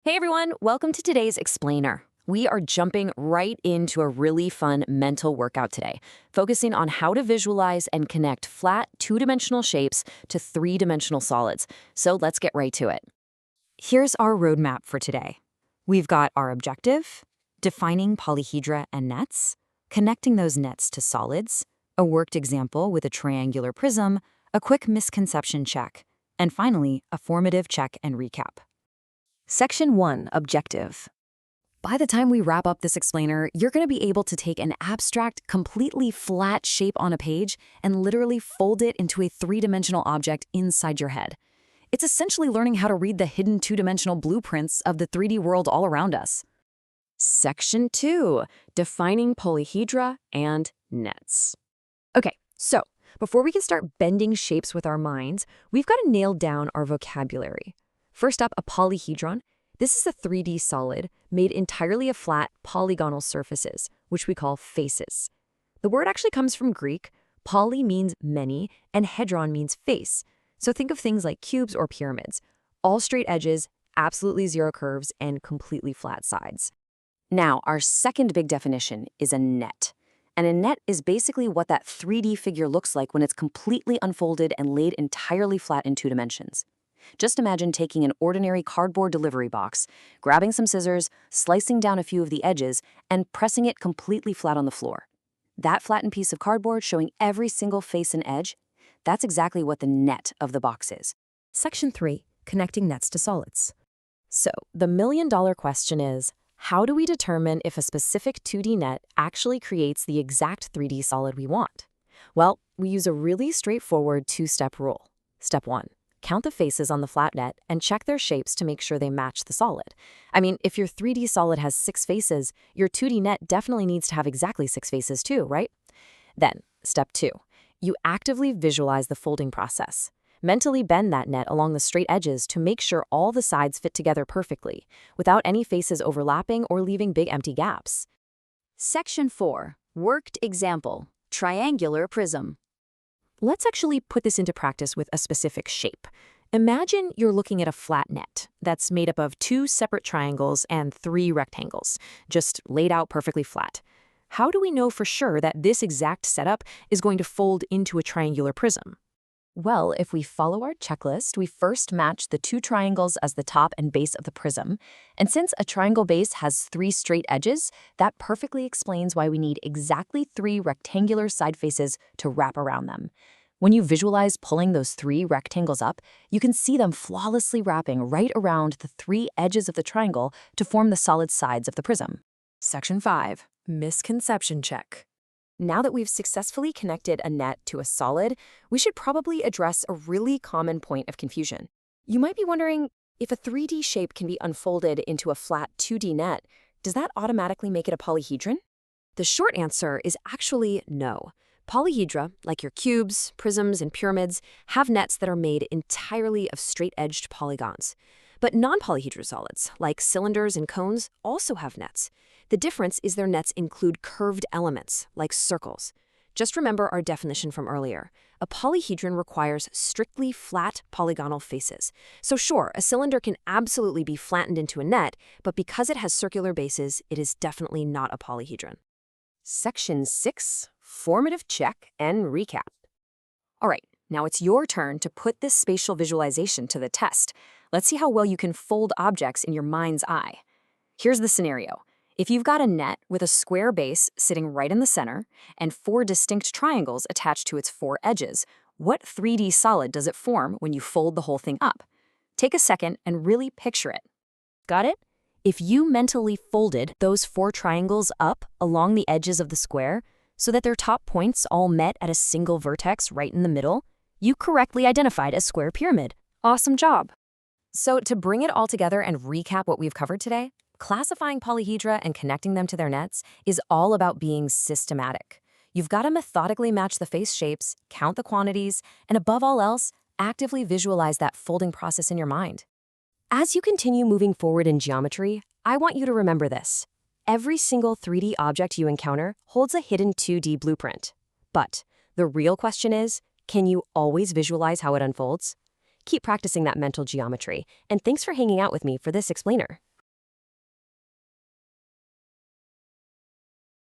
Hey everyone, welcome to today's Explainer. We are jumping right into a really fun mental workout today, focusing on how to visualize and connect flat, two-dimensional shapes to three-dimensional solids. So let's get right to it. Here's our roadmap for today. We've got our objective, defining polyhedra and nets, connecting those nets to solids, a worked example with a triangular prism, a quick misconception check, and finally, a formative check and recap. Section 1, Objective. By the time we wrap up this explainer, you're going to be able to take an abstract, completely flat shape on a page and literally fold it into a three-dimensional object inside your head. It's essentially learning how to read the hidden two-dimensional blueprints of the 3D world all around us. Section 2, Defining polyhedra and nets. Okay, so before we can start bending shapes with our minds, we've got to nail down our vocabulary. First up, a polyhedron. This is a 3D solid made entirely of flat, polygonal surfaces, which we call faces. The word actually comes from Greek. Poly means many, and hedron means face. So think of things like cubes or pyramids. All straight edges, absolutely zero curves, and completely flat sides. Now, our second big definition is a net. And a net is basically what that 3D figure looks like when it's completely unfolded and laid entirely flat in two dimensions. Just imagine taking an ordinary cardboard delivery box, grabbing some scissors, slicing down a few of the edges, and pressing it completely flat on the floor. That flattened piece of cardboard showing every single face and edge, that's exactly what the net of the box is. Section 3, Connecting nets to solids. So, the million-dollar question is, how do we determine if a specific 2D net actually creates the exact 3D solid we want? Well, we use a really straightforward two-step rule. Step 1. Count the faces on the flat net and check their shapes to make sure they match the solid. I mean, if your 3D solid has 6 faces, your 2D net definitely needs to have exactly 6 faces too, right? Then, step 2. You actively visualize the folding process. Mentally bend that net along the straight edges to make sure all the sides fit together perfectly, without any faces overlapping or leaving big empty gaps. Section 4. Worked example. Triangular prism. Let's actually put this into practice with a specific shape. Imagine you're looking at a flat net that's made up of 2 separate triangles and 3 rectangles, just laid out perfectly flat. How do we know for sure that this exact setup is going to fold into a triangular prism? Well, if we follow our checklist, we first match the 2 triangles as the top and base of the prism. And since a triangle base has 3 straight edges, that perfectly explains why we need exactly 3 rectangular side faces to wrap around them. When you visualize pulling those 3 rectangles up, you can see them flawlessly wrapping right around the 3 edges of the triangle to form the solid sides of the prism. Section 5. Misconception check. Now that we've successfully connected a net to a solid, we should probably address a really common point of confusion. You might be wondering, if a 3D shape can be unfolded into a flat 2D net, does that automatically make it a polyhedron? The short answer is actually no. Polyhedra, like your cubes, prisms, and pyramids, have nets that are made entirely of straight-edged polygons. But non-polyhedral solids, like cylinders and cones, also have nets. The difference is their nets include curved elements, like circles. Just remember our definition from earlier. A polyhedron requires strictly flat polygonal faces. So sure, a cylinder can absolutely be flattened into a net, but because it has circular bases, it is definitely not a polyhedron. Section 6, Formative check and recap. All right, now it's your turn to put this spatial visualization to the test. Let's see how well you can fold objects in your mind's eye. Here's the scenario. If you've got a net with a square base sitting right in the center and 4 distinct triangles attached to its 4 edges, what 3D solid does it form when you fold the whole thing up? Take a second and really picture it. Got it? If you mentally folded those 4 triangles up along the edges of the square so that their top points all met at a single vertex right in the middle, you correctly identified a square pyramid. Awesome job! So to bring it all together and recap what we've covered today, classifying polyhedra and connecting them to their nets is all about being systematic. You've got to methodically match the face shapes, count the quantities, and above all else, actively visualize that folding process in your mind. As you continue moving forward in geometry, I want you to remember this. Every single 3D object you encounter holds a hidden 2D blueprint. But the real question is, can you always visualize how it unfolds? Keep practicing that mental geometry, and thanks for hanging out with me for this explainer.